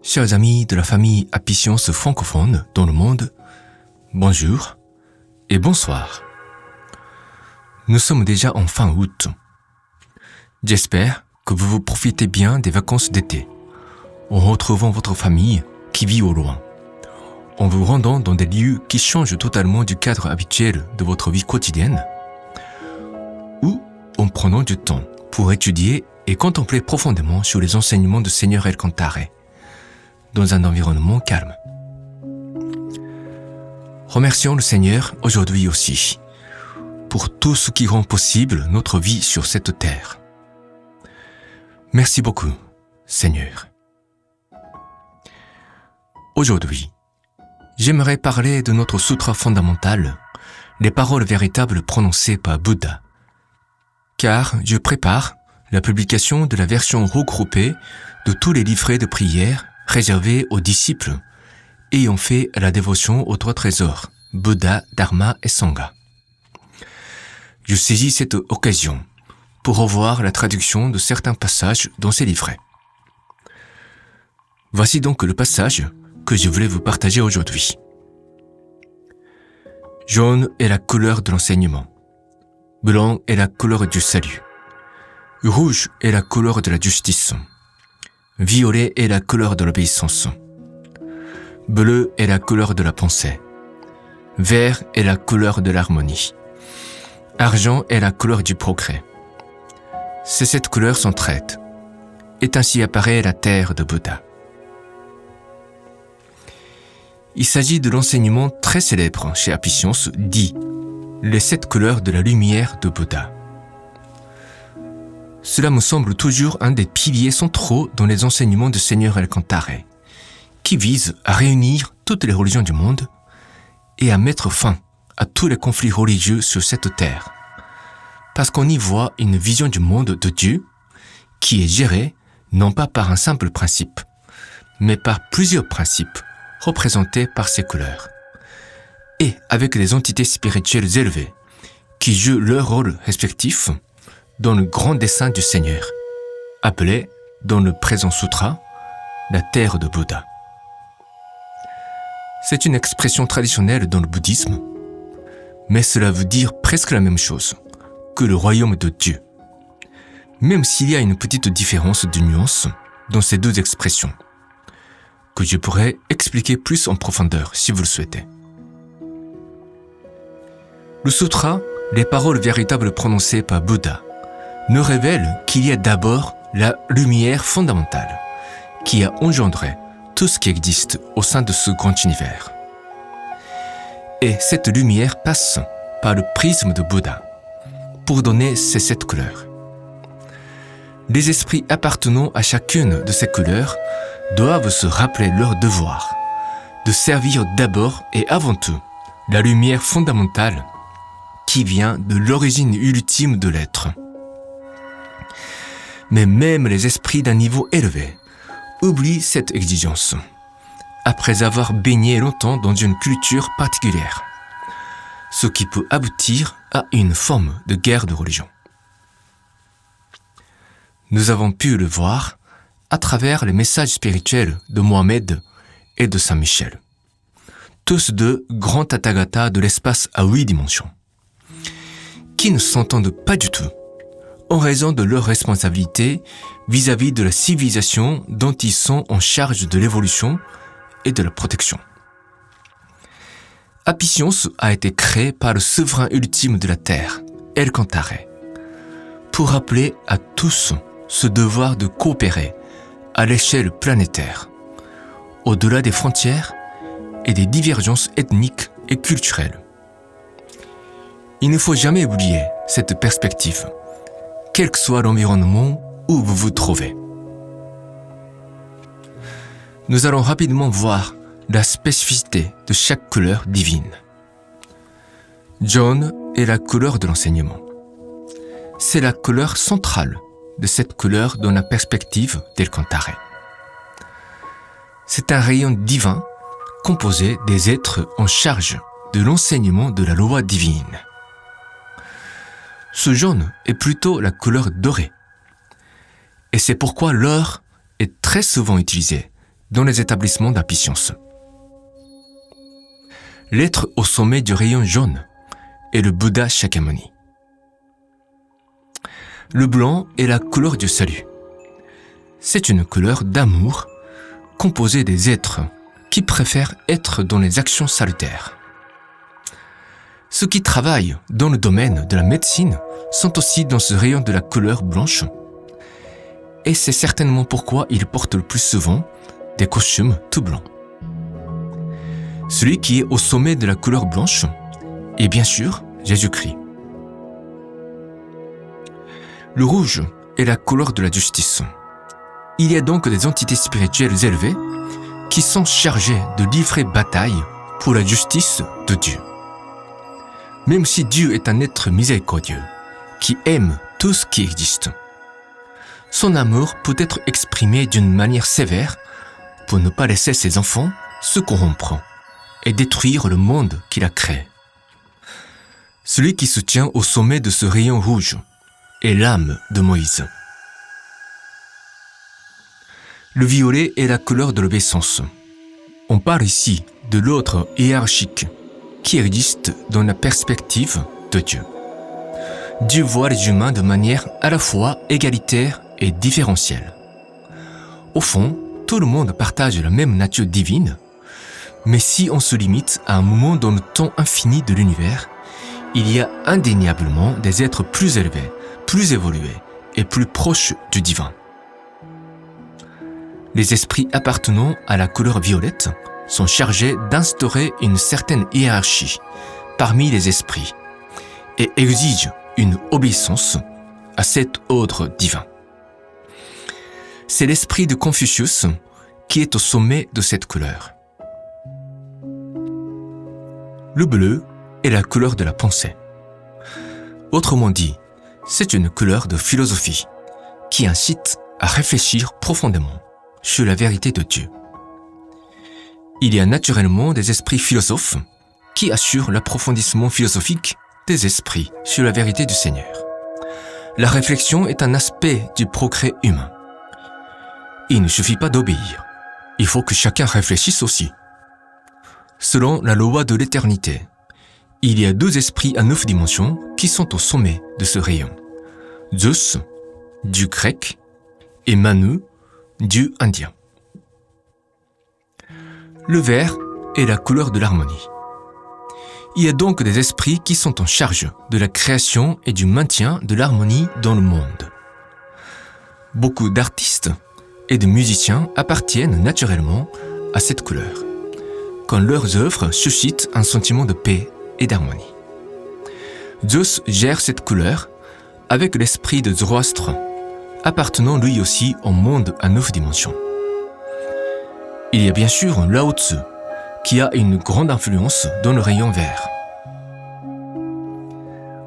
Chers amis de la famille Apicience francophone dans le monde, bonjour et bonsoir. Nous sommes déjà en fin août. J'espère que vous profitez bien des vacances d'été, en retrouvant votre famille qui vit au loin, en vous rendant dans des lieux qui changent totalement du cadre habituel de votre vie quotidienne, ou en prenant du temps pour étudier et contempler profondément sur les enseignements du Seigneur El Cantare, dans un environnement calme. Remercions le Seigneur aujourd'hui aussi pour tout ce qui rend possible notre vie sur cette terre. Merci beaucoup, Seigneur. Aujourd'hui, j'aimerais parler de notre sutra fondamental, les paroles véritables prononcées par Bouddha, car je prépare la publication de la version regroupée de tous les livrets de prière réservés aux disciples ayant fait la dévotion aux trois trésors, Bouddha, Dharma et Sangha. Je saisis cette occasion pour revoir la traduction de certains passages dans ces livrets. Voici donc le passage que je voulais vous partager aujourd'hui. Jaune est la couleur de l'enseignement. Blanc est la couleur du salut. Rouge est la couleur de la justice. Violet est la couleur de l'obéissance. Bleu est la couleur de la pensée. Vert est la couleur de l'harmonie. Argent est la couleur du progrès. Ces sept couleurs s'entraident, et ainsi apparaît la terre de Bouddha. Il s'agit de l'enseignement très célèbre chez Apicience dit « les sept couleurs de la lumière de Bouddha ». Cela me semble toujours un des piliers centraux dans les enseignements du Seigneur El Cantare, qui vise à réunir toutes les religions du monde et à mettre fin à tous les conflits religieux sur cette terre, parce qu'on y voit une vision du monde de Dieu qui est gérée non pas par un simple principe, mais par plusieurs principes représentés par ces couleurs, et avec des entités spirituelles élevées qui jouent leur rôle respectif dans le grand dessein du Seigneur, appelé dans le présent sutra la terre de Bouddha. C'est une expression traditionnelle dans le bouddhisme, mais cela veut dire presque la même chose que le royaume de Dieu, même s'il y a une petite différence de nuance dans ces deux expressions, que je pourrais expliquer plus en profondeur si vous le souhaitez. Le sutra, les paroles véritables prononcées par Bouddha, nous révèle qu'il y a d'abord la lumière fondamentale qui a engendré tout ce qui existe au sein de ce grand univers. Et cette lumière passe par le prisme de Bouddha pour donner ces sept couleurs. Les esprits appartenant à chacune de ces couleurs doivent se rappeler leur devoir de servir d'abord et avant tout la lumière fondamentale qui vient de l'origine ultime de l'être. Mais même les esprits d'un niveau élevé oublient cette exigence, après avoir baigné longtemps dans une culture particulière, ce qui peut aboutir à une forme de guerre de religion. Nous avons pu le voir à travers les messages spirituels de Mohamed et de Saint Michel, tous deux grands tathagata de l'espace à 8 dimensions, qui ne s'entendent pas du tout en raison de leur responsabilité vis-à-vis de la civilisation dont ils sont en charge de l'évolution et de la protection. Apicience a été créé par le souverain ultime de la Terre, El Cantare, pour rappeler à tous ce devoir de coopérer à l'échelle planétaire, au-delà des frontières et des divergences ethniques et culturelles. Il ne faut jamais oublier cette perspective, quel que soit l'environnement où vous vous trouvez. Nous allons rapidement voir la spécificité de chaque couleur divine. Jaune est la couleur de l'enseignement. C'est la couleur centrale de cette couleur dans la perspective d'El Cantare. C'est un rayon divin composé des êtres en charge de l'enseignement de la loi divine. Ce jaune est plutôt la couleur dorée. Et c'est pourquoi l'or est très souvent utilisé dans les établissements d'Apicience. L'être au sommet du rayon jaune est le Bouddha Shakyamuni. Le blanc est la couleur du salut. C'est une couleur d'amour composée des êtres qui préfèrent être dans les actions salutaires. Ceux qui travaillent dans le domaine de la médecine sont aussi dans ce rayon de la couleur blanche, et c'est certainement pourquoi ils portent le plus souvent des costumes tout blancs. Celui qui est au sommet de la couleur blanche est bien sûr Jésus-Christ. Le rouge est la couleur de la justice. Il y a donc des entités spirituelles élevées qui sont chargées de livrer bataille pour la justice de Dieu. Même si Dieu est un être miséricordieux, qui aime tout ce qui existe, son amour peut être exprimé d'une manière sévère pour ne pas laisser ses enfants se corrompre et détruire le monde qu'il a créé. Celui qui se tient au sommet de ce rayon rouge est l'âme de Moïse. Le violet est la couleur de l'obéissance. On parle ici de l'ordre hiérarchique qui existe dans la perspective de Dieu. Dieu voit les humains de manière à la fois égalitaire et différentielle. Au fond, tout le monde partage la même nature divine, mais si on se limite à un moment dans le temps infini de l'univers, il y a indéniablement des êtres plus élevés, plus évolués et plus proches du divin. Les esprits appartenant à la couleur violette sont chargés d'instaurer une certaine hiérarchie parmi les esprits et exigent une obéissance à cet ordre divin. C'est l'esprit de Confucius qui est au sommet de cette couleur. Le bleu est la couleur de la pensée. Autrement dit, c'est une couleur de philosophie qui incite à réfléchir profondément sur la vérité de Dieu. Il y a naturellement des esprits philosophes qui assurent l'approfondissement philosophique des esprits sur la vérité du Seigneur. La réflexion est un aspect du progrès humain. Il ne suffit pas d'obéir, il faut que chacun réfléchisse aussi. Selon la loi de l'éternité, il y a 2 esprits à 9 dimensions qui sont au sommet de ce rayon. Zeus, dieu grec, et Manu, dieu indien. Le vert est la couleur de l'harmonie. Il y a donc des esprits qui sont en charge de la création et du maintien de l'harmonie dans le monde. Beaucoup d'artistes et de musiciens appartiennent naturellement à cette couleur, quand leurs œuvres suscitent un sentiment de paix et d'harmonie. Zeus gère cette couleur avec l'esprit de Zoroastre, appartenant lui aussi au monde à 9 dimensions. Il y a bien sûr Lao Tzu, qui a une grande influence dans le rayon vert.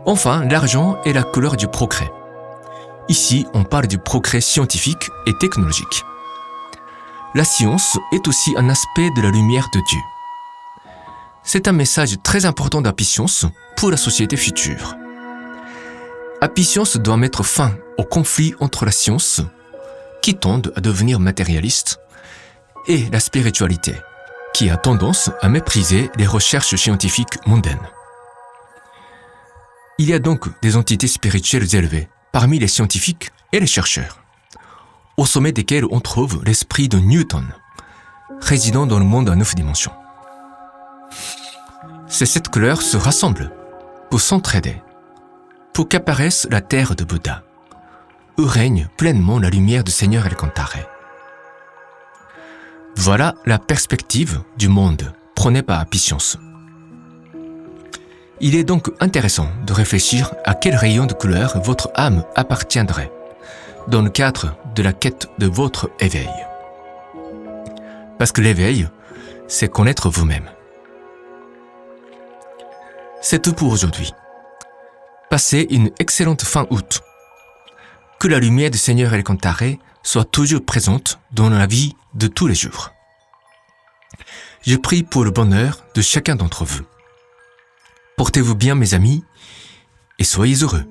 Enfin, l'argent est la couleur du progrès. Ici, on parle du progrès scientifique et technologique. La science est aussi un aspect de la lumière de Dieu. C'est un message très important d'Apicience pour la société future. Apicience doit mettre fin au conflit entre la science, qui tend à devenir matérialiste, et la spiritualité, qui a tendance à mépriser les recherches scientifiques mondaines. Il y a donc des entités spirituelles élevées parmi les scientifiques et les chercheurs, au sommet desquels on trouve l'esprit de Newton, résidant dans le monde à 9 dimensions. Ces 7 couleurs se rassemblent pour s'entraider, pour qu'apparaisse la terre de Bouddha, où règne pleinement la lumière du Seigneur Alcantara. Voilà la perspective du monde prônée par Apicience. Il est donc intéressant de réfléchir à quel rayon de couleur votre âme appartiendrait dans le cadre de la quête de votre éveil. Parce que l'éveil, c'est connaître vous-même. C'est tout pour aujourd'hui. Passez une excellente fin août. Que la lumière du Seigneur Alcantara soit toujours présente dans la vie de tous les jours. Je prie pour le bonheur de chacun d'entre vous. Portez-vous bien, mes amis, et soyez heureux.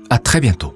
À très bientôt.